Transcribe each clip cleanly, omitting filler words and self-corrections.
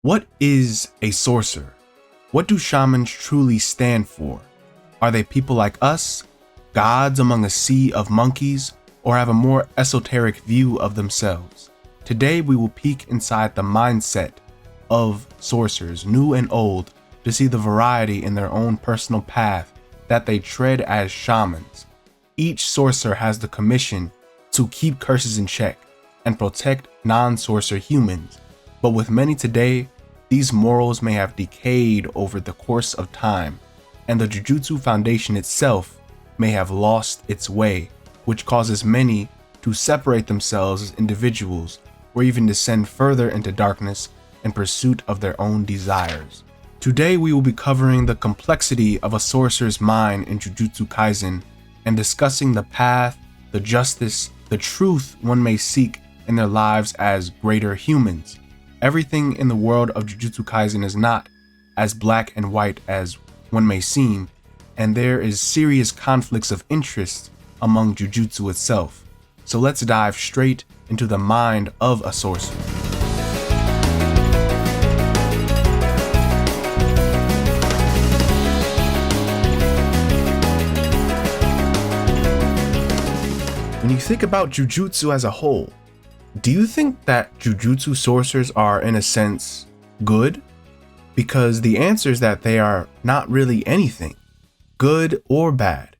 What is a sorcerer? What do shamans truly stand for? Are they people like us, gods among a sea of monkeys, or have a more esoteric view of themselves? Today we will peek inside the mindset of sorcerers, new and old, to see the variety in their own personal path that they tread as shamans. Each sorcerer has the commission to keep curses in check and protect non-sorcerer humans, but with many today, these morals may have decayed over the course of time, and the Jujutsu Foundation itself may have lost its way, which causes many to separate themselves as individuals or even descend further into darkness in pursuit of their own desires. Today we will be covering the complexity of a sorcerer's mind in Jujutsu Kaisen and discussing the path, the justice, the truth one may seek in their lives as greater humans. Everything in the world of Jujutsu Kaisen is not as black and white as one may seem, and there is serious conflicts of interest among Jujutsu itself. So let's dive straight into the mind of a sorcerer. When you think about Jujutsu as a whole, do you think that Jujutsu sorcerers are, in a sense, good? Because the answer is that they are not really anything, good or bad.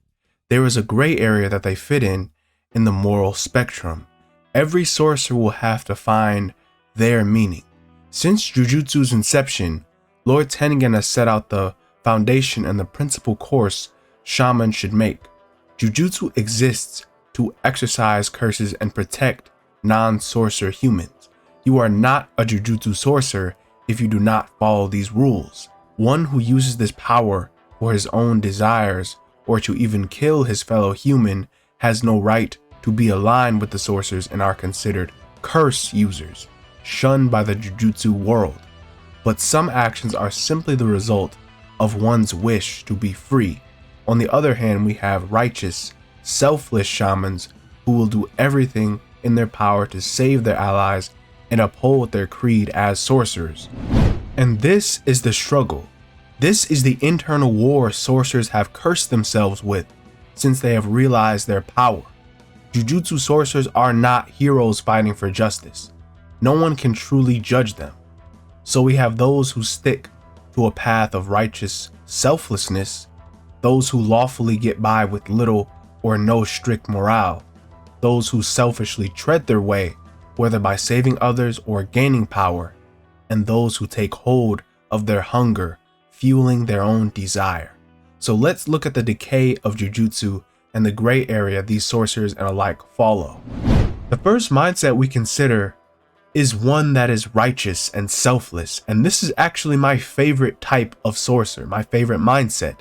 There is a gray area that they fit in the moral spectrum. Every sorcerer will have to find their meaning. Since Jujutsu's inception, Lord Tengen has set out the foundation and the principal course shamans should make. Jujutsu exists to exercise curses and protect non-sorcerer humans. You are not a Jujutsu sorcerer if you do not follow these rules. One who uses this power for his own desires or to even kill his fellow human has no right to be aligned with the sorcerers and are considered curse users, shunned by the Jujutsu world. But some actions are simply the result of one's wish to be free. On the other hand, we have righteous, selfless shamans who will do everything in their power to save their allies and uphold their creed as sorcerers. And this is the struggle. This is the internal war sorcerers have cursed themselves with since they have realized their power. Jujutsu sorcerers are not heroes fighting for justice. No one can truly judge them. So we have those who stick to a path of righteous selflessness, those who lawfully get by with little or no strict morale, those who selfishly tread their way, whether by saving others or gaining power, and those who take hold of their hunger, fueling their own desire. So let's look at the decay of Jujutsu and the gray area these sorcerers and alike follow. The first mindset we consider is one that is righteous and selfless, and this is actually my favorite type of sorcerer, my favorite mindset.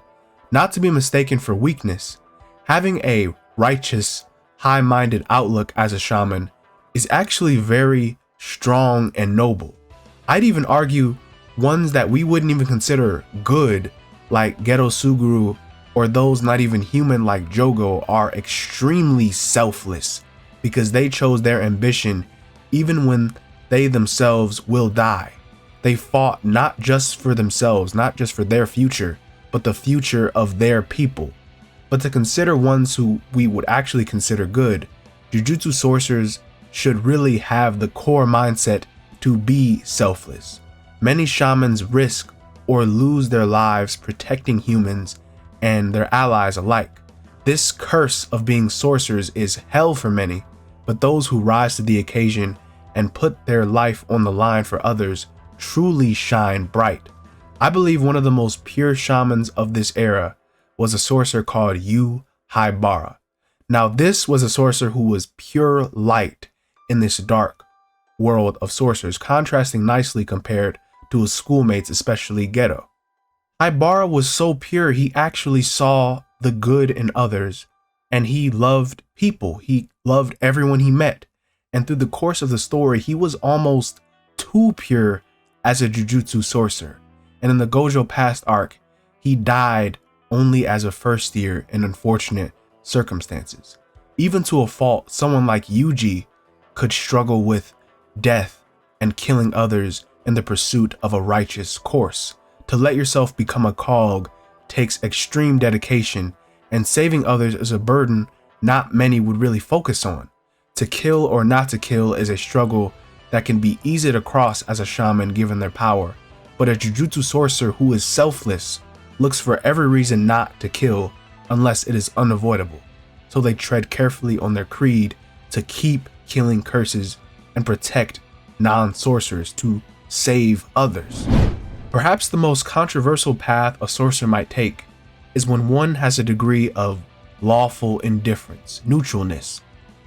Not to be mistaken for weakness, having a righteous, high-minded outlook as a shaman is actually very strong and noble. I'd even argue ones that we wouldn't even consider good, like Geto Suguru, or those not even human like Jogo, are extremely selfless because they chose their ambition even when they themselves will die. They fought not just for themselves, not just for their future, but the future of their people. But to consider ones who we would actually consider good, Jujutsu sorcerers should really have the core mindset to be selfless. Many shamans risk or lose their lives protecting humans and their allies alike. This curse of being sorcerers is hell for many, but those who rise to the occasion and put their life on the line for others truly shine bright. I believe one of the most pure shamans of this era was a sorcerer called Yu Haibara. Now this was a sorcerer who was pure light in this dark world of sorcerers, contrasting nicely compared to his schoolmates, especially Geto. Haibara was so pure he actually saw the good in others, and he loved people. He loved everyone he met. And through the course of the story, he was almost too pure as a Jujutsu sorcerer. And in the Gojo Past arc, he died only as a first year in unfortunate circumstances. Even to a fault, someone like Yuji could struggle with death and killing others in the pursuit of a righteous course. To let yourself become a cog takes extreme dedication, and saving others is a burden not many would really focus on. To kill or not to kill is a struggle that can be easy to cross as a shaman given their power, but a Jujutsu sorcerer who is selfless looks for every reason not to kill unless it is unavoidable, so they tread carefully on their creed to keep killing curses and protect non-sorcerers to save others. Perhaps the most controversial path a sorcerer might take is when one has a degree of lawful indifference, neutralness.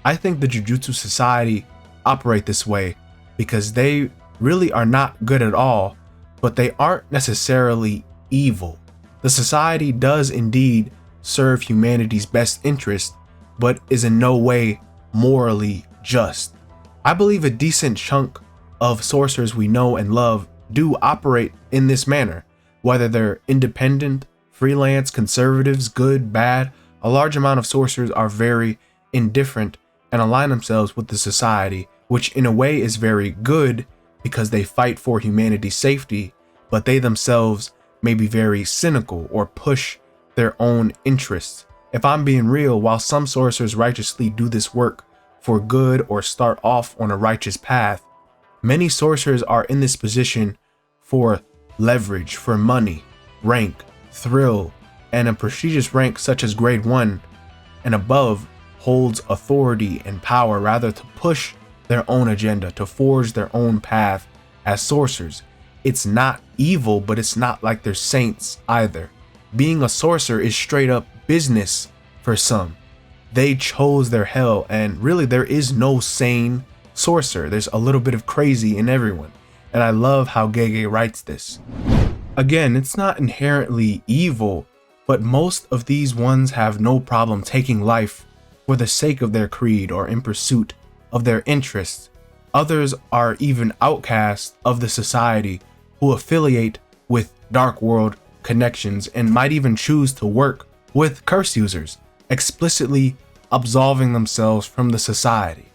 I think the Jujutsu Society operate this way because they really are not good at all, but they aren't necessarily evil. The society does indeed serve humanity's best interest, but is in no way morally just. I believe a decent chunk of sorcerers we know and love do operate in this manner, whether they're independent, freelance, conservatives, good, bad. A large amount of sorcerers are very indifferent and align themselves with the society, which in a way is very good because they fight for humanity's safety, but they themselves may be very cynical or push their own interests. If I'm being real, while some sorcerers righteously do this work for good or start off on a righteous path, many sorcerers are in this position for leverage, for money, rank, thrill, and a prestigious rank such as grade 1 and above holds authority and power rather to push their own agenda, to forge their own path as sorcerers. It's not evil, but it's not like they're saints either. Being a sorcerer is straight up business for some. They chose their hell, and really there is no sane sorcerer. There's a little bit of crazy in everyone, and I love how Gege writes this. Again, it's not inherently evil, but most of these ones have no problem taking life for the sake of their creed or in pursuit of their interests. Others are even outcasts of the society who affiliate with dark world connections and might even choose to work with curse users, explicitly absolving themselves from the society.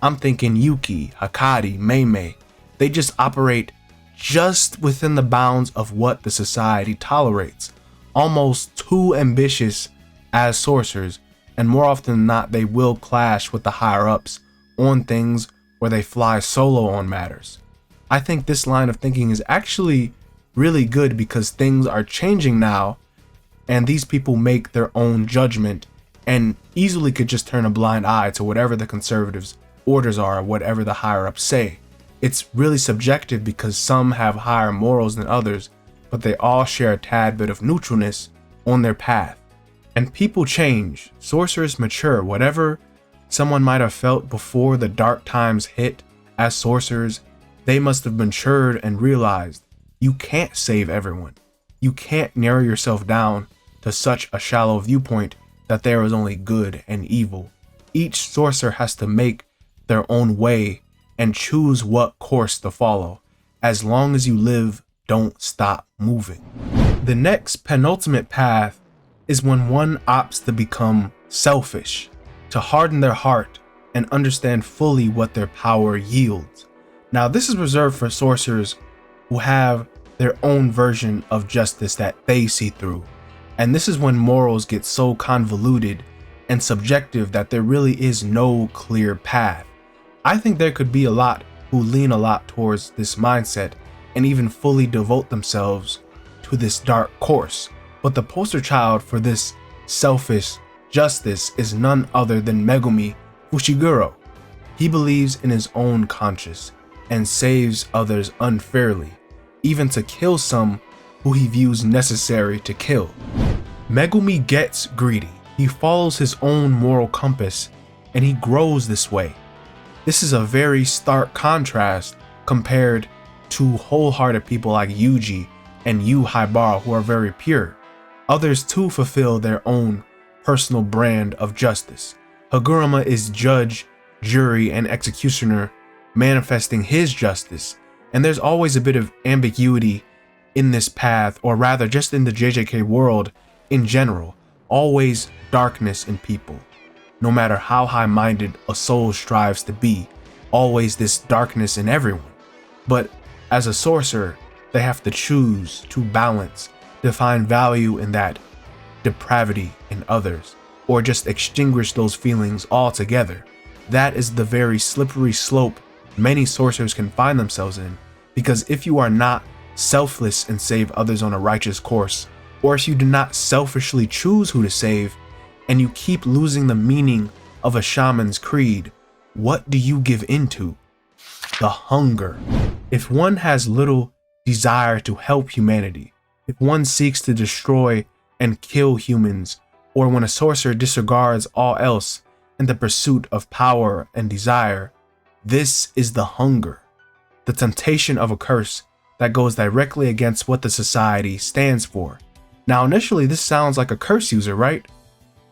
I'm thinking Yuki, Hakari, Meimei. They just operate just within the bounds of what the society tolerates, almost too ambitious as sorcerers, and more often than not they will clash with the higher ups on things where they fly solo on matters. I think this line of thinking is actually really good because things are changing now and these people make their own judgment and easily could just turn a blind eye to whatever the conservatives' orders are or whatever the higher ups say. It's really subjective because some have higher morals than others, but they all share a tad bit of neutralness on their path. And people change, sorcerers mature. Whatever someone might have felt before the dark times hit as sorcerers, they must have matured and realized you can't save everyone. You can't narrow yourself down to such a shallow viewpoint that there is only good and evil. Each sorcerer has to make their own way and choose what course to follow. As long as you live, don't stop moving. The next penultimate path is when one opts to become selfish, to harden their heart and understand fully what their power yields. Now, this is reserved for sorcerers who have their own version of justice that they see through. And this is when morals get so convoluted and subjective that there really is no clear path. I think there could be a lot who lean a lot towards this mindset and even fully devote themselves to this dark course. But the poster child for this selfish justice is none other than Megumi Fushiguro. He believes in his own conscience and saves others unfairly, even to kill some who he views necessary to kill. Megumi gets greedy. He follows his own moral compass and he grows this way. This is a very stark contrast compared to wholehearted people like Yuji and Yu Haibara who are very pure. Others too fulfill their own personal brand of justice. Haguruma is judge, jury, and executioner, manifesting his justice, and there's always a bit of ambiguity in this path, or rather just in the JJK world in general. Always darkness in people. No matter how high-minded a soul strives to be, always this darkness in everyone. But As a sorcerer, they have to choose to balance, to find value in that depravity in others, or just extinguish those feelings altogether. That is the very slippery slope many sorcerers can find themselves in, because if you are not selfless and save others on a righteous course, or if you do not selfishly choose who to save, and you keep losing the meaning of a shaman's creed, what do you give into? The hunger. If one has little desire to help humanity, if one seeks to destroy and kill humans, or when a sorcerer disregards all else in the pursuit of power and desire, this is the hunger, the temptation of a curse that goes directly against what the society stands for. Now, initially, this sounds like a curse user, right?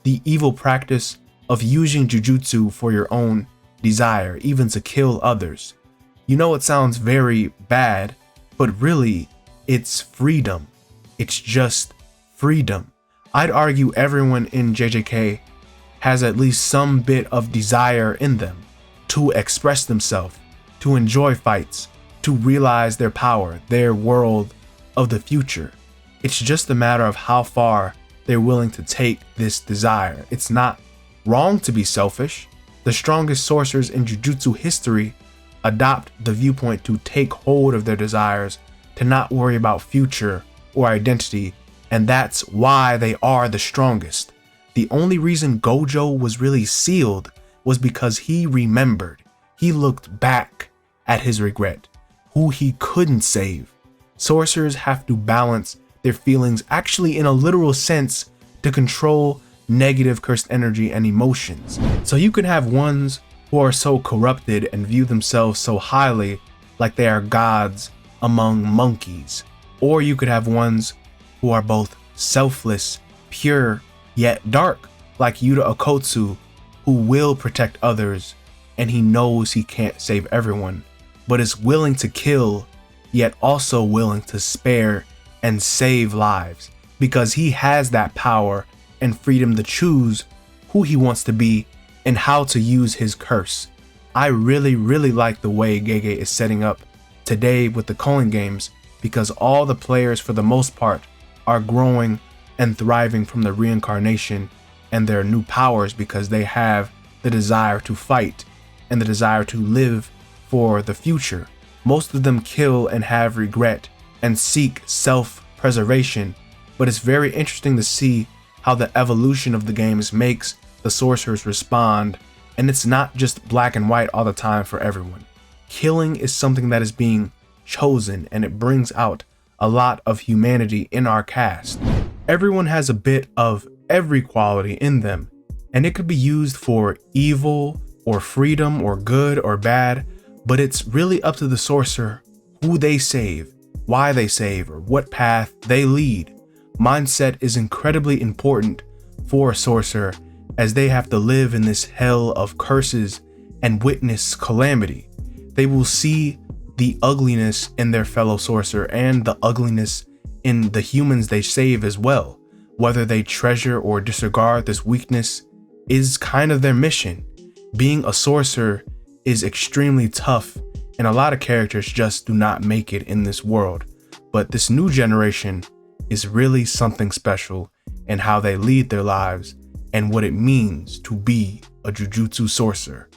The evil practice of using jujutsu for your own desire, even to kill others. You know, it sounds very bad, but really, it's freedom. It's just freedom. I'd argue everyone in JJK has at least some bit of desire in them to express themselves, to enjoy fights, to realize their power, their world of the future. It's just a matter of how far they're willing to take this desire. It's not wrong to be selfish. The strongest sorcerers in Jujutsu history adopt the viewpoint to take hold of their desires, to not worry about future or identity, and that's why they are the strongest. The only reason Gojo was really sealed was because he remembered. He looked back at his regret, who he couldn't save. Sorcerers have to balance their feelings, actually in a literal sense, to control negative cursed energy and emotions. So you can have ones who are so corrupted and view themselves so highly, like they are gods among monkeys. Or you could have ones who are both selfless, pure, yet dark, like Yuta Okotsu, who will protect others and he knows he can't save everyone, but is willing to kill, yet also willing to spare and save lives, because he has that power and freedom to choose who he wants to be and how to use his curse. I really like the way Gege is setting up today with the Culling games, because all the players for the most part are growing and thriving from the reincarnation and their new powers, because they have the desire to fight and the desire to live for the future. Most of them kill and have regret and seek self-preservation, but it's very interesting to see how the evolution of the games makes the sorcerers respond, and it's not just black and white all the time for everyone. Killing is something that is being chosen, and it brings out a lot of humanity in our cast. Everyone has a bit of every quality in them, and it could be used for evil or freedom or good or bad, but it's really up to the sorcerer who they save, why they save, or what path they lead. Mindset is incredibly important for a sorcerer, as they have to live in this hell of curses and witness calamity. They will see the ugliness in their fellow sorcerer and the ugliness in the humans they save as well. Whether they treasure or disregard this weakness is kind of their mission. Being a sorcerer is extremely tough, and a lot of characters just do not make it in this world. But this new generation is really something special in how they lead their lives and what it means to be a Jujutsu sorcerer.